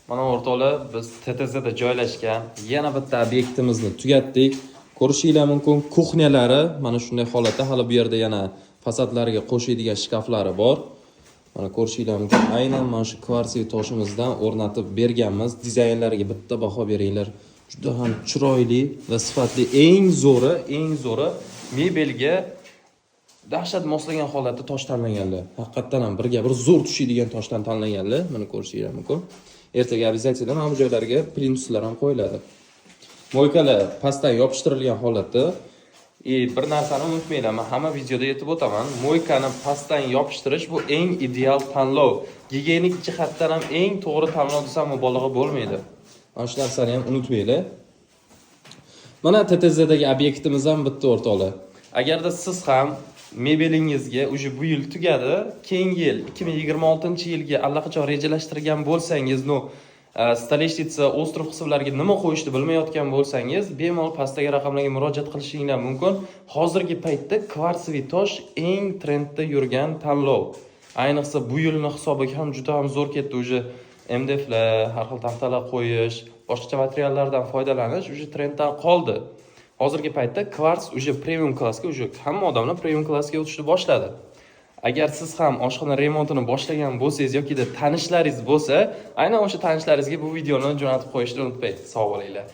Mana o'rtoqlar, biz TTZda joylashgan yana bitta obyektimizni tugatdik. Ko'rishinglar mumkin, kuxnyalari mana shunday holatda, hali bu yerda yana fasadlariga qo'shadigan shkaflari bor. Mana ko'rishinglar mumkin, aynan mana shu kvarsiy toshimizdan o'rnatib berganmiz. Dizaynlariga bitta baho beringlar. Juda ham chiroyli va sifatli, eng zo'ri mebelga dahshat moslagan holatda tosh tanlanganlar. Haqiqatan ham birga bir zo'r tushadigan toshdan tanlanganlar. Mana ko'rishinglar mumkin. Ertaga obязательно mana bu joylarga plintuslar ham qo'yiladi. Moykalar pastdan yopishtirilgan holatda. Bir narsani unutmanglar, men hamma videoda aytib o'taman. Moykani pastdan yopishtirish bu eng ideal tanlov. Gigiyenik jihatdan ham eng to'g'ri tanlov desam mubolag'a bo'lmaydi. Mana shu narsani ham unutmanglar. Mana TTZdagi obyektimiz ham bitta o'rtoqlar. Agarda siz ham mebelingizga уже bu yil tugadi, keyingi yil 2026-yilga allaqachon rejalashtirgan bo'lsangiz, stoleshniца, ostrov qismlariga nima qo'yishni bilmayotgan bo'lsangiz, bemalol pastdagi raqamlarga murojaat qilishinglar mumkin. Hozirgi paytda kvarsiy tosh eng trendda yurgan tanlov. Ayniqsa bu yilning hisobiga ham juda ham zo'r ketdi. Уже MDFlar, har xil taxtalar qo'yish, boshqa materiallardan foydalanish уже trenddan qoldi. Hozirgi paytda kvarts уже premium klassga, уже hamma odamlar premium klassga o'tishni boshladi. Agar siz ham oshxona remontini boshlagan bo'lsangiz yoki tanishlaringiz bo'lsa, aynan o'sha tanishlaringizga bu videoni jo'natib qo'yishni unutmang. Sog' bo'linglar.